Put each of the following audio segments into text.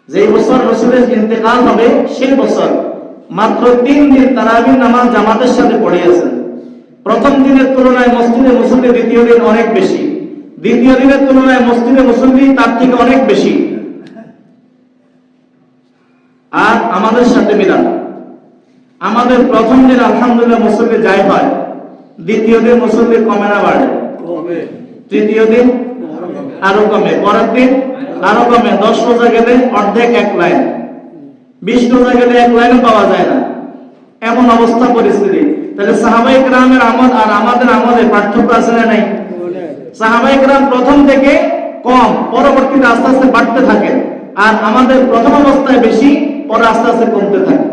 যে বছর রাসূলের ইন্তেকাল হবে সেই বছর মাত্র 3 দিন তারাবির নামাজ জামাতের সাথে পড়িয়েছেন। প্রথম দিনের তুলনায় মসজিদে মুসল্লি দ্বিতীয় দিন অনেক বেশি, দ্বিতীয় দিনের তুলনায় মসজিদে মুসল্লি তার থেকে অনেক বেশি। আর আমাদের সাথে মিলান, আমাদের প্রথম দিন আলহামদুলিল্লাহ মুসল্লি যাই হয়, দ্বিতীয় দিন মুসল্লি কমে না বাড়ে? তৃতীয় দিন আরো কমে, পরের দিন আরো কমে। 10 রোজা গেলে অর্ধেক 1 লাইন, 20 রোজা গেলে 1 লাইনও পাওয়া যায় না, এমন অবস্থা পরিস্থিতি। তাহলে সাহাবায়ে কেরামের আমল আর আমাদের আমলে পার্থক্য আছে না নাই? সাহাবায়ে কেরাম প্রথম থেকে কম, পরবর্তীতে আস্তে আস্তে বাড়তে থাকে, আর আমাদের প্রথম অবস্থায় বেশি, পরে আস্তে আস্তে কমতে থাকে,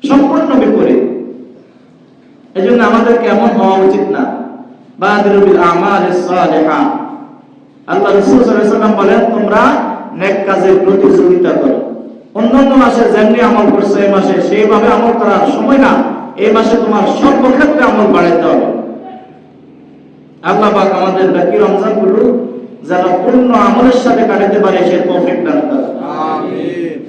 সম্পূর্ণ বিপরীত। এজন্য আমাদের কেমন হওয়া উচিত না। বাদিরু বিল আমালিস সালিহা, আল্লাহ রাসূল সাল্লাল্লাহু আলাইহি ওয়াসাল্লাম বলেন তোমরা নেক কাজের প্রতিযোগিতা করো। অন্যান্য মাসে যেমনি আমল করছো এই মাসে সেইভাবে আমল করার সময় না, এই মাসে তোমার সর্বক্ষেত্রে আমল বাড়াইতে হবে। আল্লাহ পাক আমাদের বাকি রমজানগুলো যারা পূর্ণ আমলের সাথে কাটাতে পারে সে তৌফিক দান করেন, আমিন।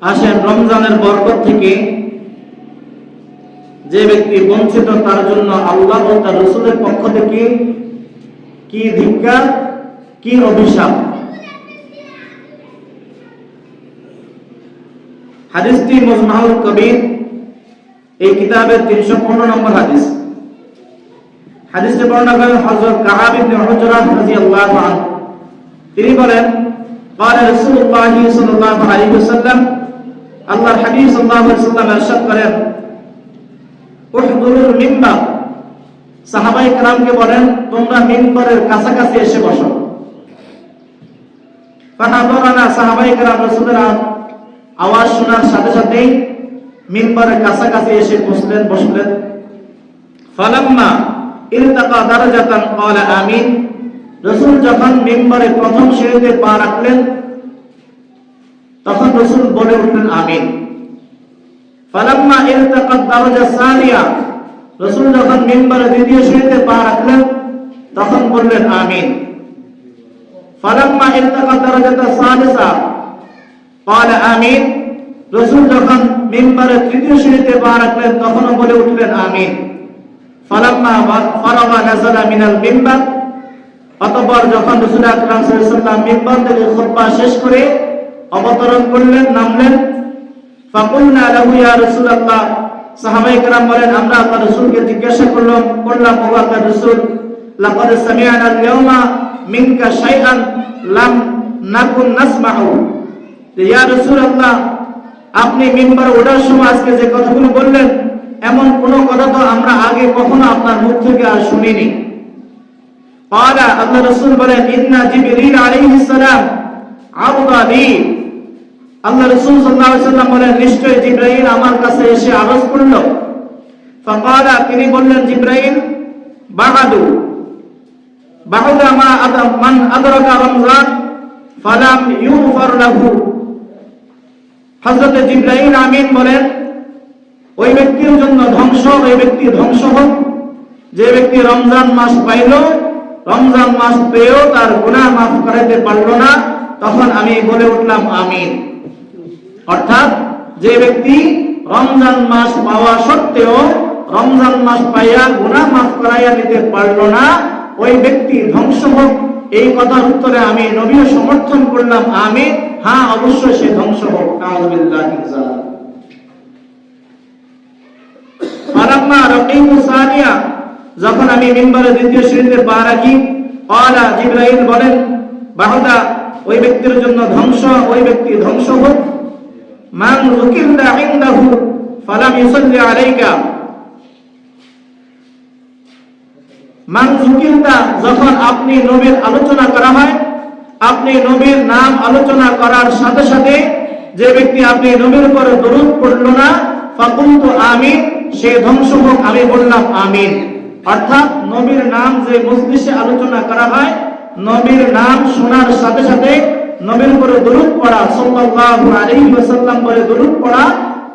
আসেন রমজানের বরকত থেকে যে ব্যক্তি বঞ্চিত তার জন্য আল্লাহ ও তার রাসূলের পক্ষ থেকে কি ধিক্কার, কি অভিশাপ। হাদিসটি মুজমাউল কবির এই কিতাবের 315 নম্বর হাদিস। হাদিসটি বর্ণনা করেন হযরত কাআব ইবনে উজরা রাদিয়াল্লাহু আনহু। তিনি বলেন قال رسول الله صلى الله عليه وسلم, আল্লাহর হাবিব সাল্লাল্লাহু আলাইহি ওয়াসাল্লাম ইরশাদ করেন উহদুরুল মিম্বার, সাহাবায়ে কেরামকে বলেন তোমরা মিম্বরের কাছাকাছি এসে বসো। ফাহাদারানা, সাহাবায়ে কেরাম রাসূলের আওয়াজ শোনার সাথে সাথেই মিম্বরের কাছাকাছি এসে বসলেন। ফালাম্মা ইরতাকা দারাজাতান ক্বালা আমিন, রাসূল যখন মিম্বরের প্রথম সিঁড়িতে পা রাখলেন তখন রাসূল বলে উঠলেন আমিন। ফালাম্মা ইরতাকা দারাজা সানিয়া, রাসূল যখন মিম্বরের দ্বিতীয় সিঁড়িতে পা রাখলেন তখন বললেন আমিন। ফালাম্মা ইরতাকা দারাজাতা সালিসা ক্বালা আমিন, রাসূল যখন মিম্বরের তৃতীয় সিঁড়িতে পা রাখলেন তখনও বলে উঠলেন আমিন। ফালাম্মা ফারাগা নাযালা মিনাল মিম্বার, অতঃপর যখন রাসূল আকরাম সাল্লাল্লাহু আলাইহি ওয়াসাল্লাম মিম্বর থেকে খুতবা শেষ করে অবতরণ করলেন, নামলেন, ফাকুলনা লাহু ইয়া রাসূলুল্লাহ, সাহাবায়ে কেরাম বলেন আমরা আল্লাহর রাসূলকে জিজ্ঞাসা করলাম ও আল্লাহর রাসূল, লাকাদ সামি'না আল-ইয়াওমা মিনকা শাইআন লাম নাকুন নাসমাউ, ইয়া রাসূলুল্লাহ আপনি মিম্বরে ওঠার সময় আজকে যে কথাগুলো বললেন এমন কোন কথা তো আমরা আগে কখনো আপনার মুখ থেকে আর শুনিনি। ক্বালা, আল্লাহর রাসূল বলেন ইন্না জিবরিল আলাইহিস সালাম আরদা লি, আল্লাহ রাসূল সাল্লাল্লাহু আলাইহি ওয়াসাল্লাম বলেন নিশ্চয় জিবরাইল আমার কাছে এসে আরজ করল। ফাকালা, তিনি বললেন জিবরাইল বাহাদু বাহুদা মা মান আদরাকা রমজান ফালাম ইউগফার লাহু, হযরত জিবরাইল আমিন বলেন ওই ব্যক্তির জন্য ধ্বংস, ওই ব্যক্তি ধ্বংস হোক যে ব্যক্তি রমজান মাস পাইল, রমজান মাস পেয়েও তার গুনাহ মাফ করাতে পারল না। তখন আমি বলে উঠলাম আমিন। অর্থাৎ যে ব্যক্তি রমজান মাস পাওয়া সত্ত্বেও রমজান মাস পাইয়া গুনাহ মাফ করাইয়া নিতে পারল না, ওই ব্যক্তি ধ্বংস হোক। এই কথার উত্তরে আমি নবীও সমর্থন করলাম আমিন, হ্যাঁ অবশ্যই সে ধ্বংস হোক। নাউযুবিল্লাহি যালিক। ফালাম্মা রাকিবু সানিয়া, যখন আমি মিম্বরের দ্বিতীয় সিঁড়িতে পা রাখি, ক্বালা, জিবরাইল বলেন বাহুদা ওই ব্যক্তির জন্য ধ্বংস, ওই ব্যক্তি ধ্বংস হোক। মান যুকিরতা ইনদাহু ফালাম ইউসাল্লি আলাইকা, মান যুকিরতা যখন আপনি নবীর আলোচনা করা হয়, আপনি নবীর নাম আলোচনা করার সাথে সাথে যে ব্যক্তি আপনি নবীর উপরে দরুদ পড়ল না, ফাকুলতু আমিন, সে ধ্বংস হোক, আমি বললাম আমিন। অর্থাৎ নবীর নাম যে মজলিসে আলোচনা করা হয়, নবীর নাম শোনার সাথে সাথে নবীর উপরে দরুদ পড়া, সাল্লাল্লাহু আলাইহি ওয়াসাল্লাম বলে দরুদ পড়া,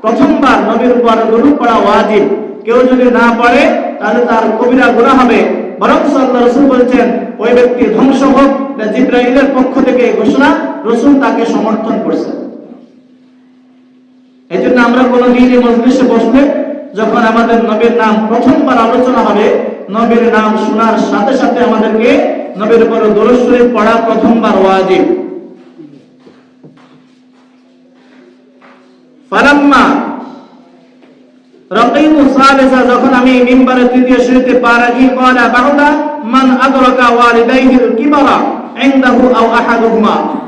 প্রথমবার নবীর উপরে দরুদ পড়া ওয়াজিব। কেউ যদি না পড়ে তাহলে তার কবিরা গুনাহ হবে। বরং আল্লাহর রাসূল বলেছেন ওই ব্যক্তি ধ্বংস হোক, জিবরাইলের পক্ষ থেকে ঘোষণা, রাসূল তাকে সমর্থন করেছেন। এজন্য আমরা কোন দিনই মজলিসে বসলে যখন আমাদের নবীর নাম প্রথমবার আলোচনা হবে, নবীর নাম শোনার সাথে সাথে আমাদেরকে নবীর উপর দরুদ শরীফ পড়া প্রথমবার ওয়াজিব। ফালাম্মা রাকিবু সালিসা, যখন আমি মিম্বারের তৃতীয় সিঁড়িতে পা রাখি, ক্বালা বা'দা মান আদরাকা ওয়ালিদাইহিল কিবারা ইনদাহু আও আহাদুহুমা।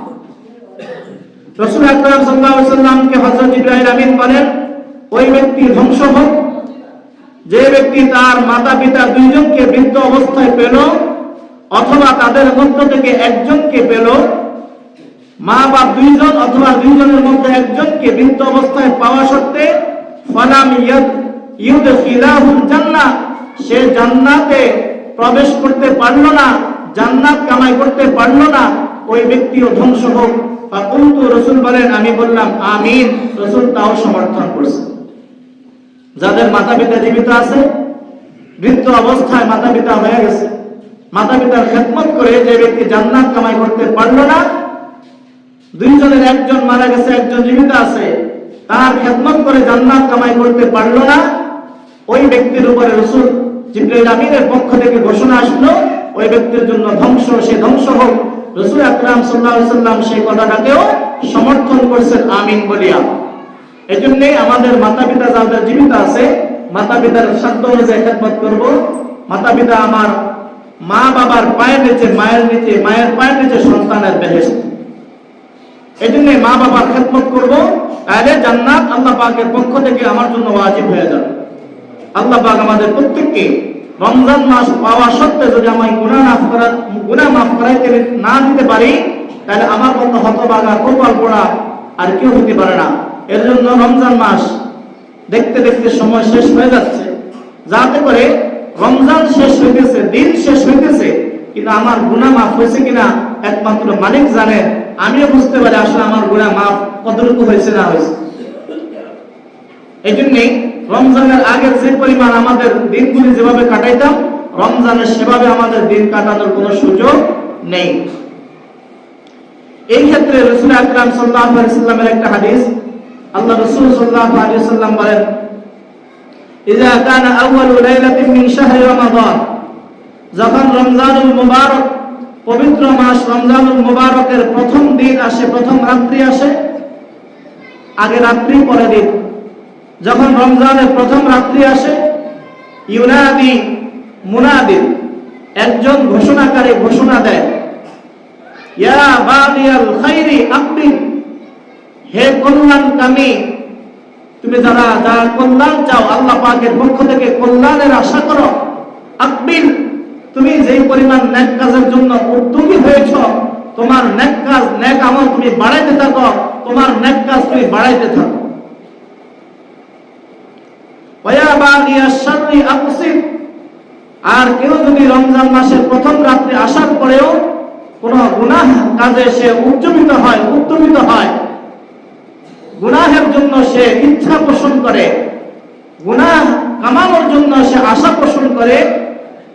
রাসূল আকরাম সাল্লাল্লাহু আলাইহি ওয়াসাল্লামকে হযরত জিবরাইল আমিন বলেন, ওই ব্যক্তি ধ্বংস হোক যে ব্যক্তি তার মাতা-পিতা দুইজনকে বৃদ্ধ অবস্থায় পেল, অথবা তাদের মধ্য থেকে একজনকে পেল, মা বাপ দুইজন অথবা দুইজনের মধ্যে একজনকে বৃদ্ধ অবস্থায় পাওয়া সত্ত্বে ফালাম ইউদখিলাহুল জান্নাহ, সে জান্নাতে প্রবেশ করতে পারল না, জান্নাত কামাই করতে পারল না, ওই ব্যক্তিও ধ্বংস হোক। ফাকুলতু, রাসূল বলেন আমি বললাম আমিন। রাসূল তাও সমর্থন করেছেন। যাদের মাতা-পিতা জীবিত আছে, বৃদ্ধ অবস্থায় মাতা-পিতা হয়ে গেছে, মাতা-পিতার খেদমত করে যে ব্যক্তি জান্নাত কামাই করতে পারল না, দুইজনের একজন মারা গেছে একজন জীবিত আছে, তার খেদমত করে জান্নাত কামাই করতে পারল না, ওই ব্যক্তির উপরে রাসূল জিবরাইল আমিনের পক্ষ থেকে ঘোষণা আসলো ওই ব্যক্তির জন্য ধ্বংস, সে ধ্বংস হোক। রাসূল আকরাম সাল্লাল্লাহু আলাইহি ওয়াসাল্লাম সেই কথাটাকেও সমর্থন করেছেন আমিন বলিয়া। এজন্যই আমাদের মাতা-পিতা যাদের জীবিত আছে, মাতা-পিতার সাধ্য অনুযায়ী খেদমত করব। মাতা-পিতা আমার মা বাবার পায়ের নিচে, মায়ের নিচে, মায়ের পায়ের নিচে সন্তানের বেহেশত। এজন্য মা বাবার খেদমত করব, তাহলে জান্নাত আল্লাহ পাকের পক্ষ থেকে আমার জন্য ওয়াজিব হয়ে যাবে। আল্লাহ পাক আমাদের প্রত্যেককে রমজান মাস পাওয়া সত্ত্বেও যদি আমি গুনাহ মাফ করাইতে না দিতে পারি, তাহলে আমার মতো হতভাগা কপাল পোড়া আর কেউ হতে পারে না। এর জন্য রমজান মাস দেখতে দেখতে সময় শেষ হয়ে যাচ্ছে, যাতে করে রমজান শেষ হইতেছে, দিন শেষ হইতেছে, কিন্তু আমার গুনাহ মাফ হয়েছে কিনা একমাত্র মালিক জানে। আমিও বুঝতে পারি আসলে আমার গুনাহ মাফ কতটুকু হয়েছে না হয়েছে। এই জন্যই রমজানের আগে যে পরিমাণ আমাদের দিনগুলি যেভাবে কাটাইতাম, রমজানের সেভাবে আমাদের দিন কাটানোর কোনো সুযোগ নেই। এই ক্ষেত্রে রাসূল আকরাম সাল্লাল্লাহু আলাইহি ওয়াসাল্লামের একটা হাদিস, আল্লাহ রাসূল সাল্লাল্লাহু আলাইহি ওয়াসাল্লাম বলেন, ইযা কানা আউয়ালু লাইলাতিন মিন শাহরি রমাদান, যখন রমজানুল মুবারক, পবিত্র মাস রমজানুল মুবারকের প্রথম দিন আসে, প্রথম রাত্রি আসে, আগে রাত্রি পরে দিন, যখন রমজানের প্রথম রাত্রি আসে, ইউনাদি মুনাদি, একজন ঘোষণাকারী ঘোষণা দেয়, ইয়া বাগিয়াল খাইরি আকবিল, হে কল্যাণকামী, তুমি যারা কল্যাণ চাও, আল্লাহ পাকের পক্ষ থেকে কল্যাণের আশা করো, আকবিল, তুমি যেই পরিমাণ নেক কাজের জন্য উদ্যোগী হয়েছ, তোমার নেক কাজ, নেক আমল তুমি বাড়াইতে থাকো, তোমার নেক কাজ তুমি বাড়াইতে থাকো। ওয়া বাগিয়াশ শাররি আকসির, আর কেউ যদি রমজান মাসের প্রথম রাত্রে আসার পরেও কোন গুনাহ কাজে সে উদ্যমিত হয়, গুনাহের জন্য সে ইচ্ছা পোষণ করে, গুনাহ কামানোর জন্য সে আশা পোষণ করে,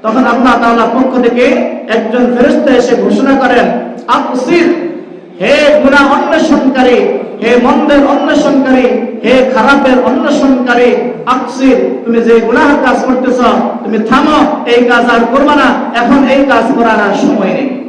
তখন আল্লাহ তাআলার পক্ষ থেকে একজন ফেরেশতা এসে ঘোষণা করেন, আকসির, হে গুনাহ অন্বেষণকারী, হে মন্দের অন্বেষণকারী, হে খারাপের অন্বেষণকারী, আকসির, তুমি যে গুনাহের কাজ করতেছ তুমি থামো, এই কাজ আর করবা না, এখন এই কাজ করার আর সময় নেই।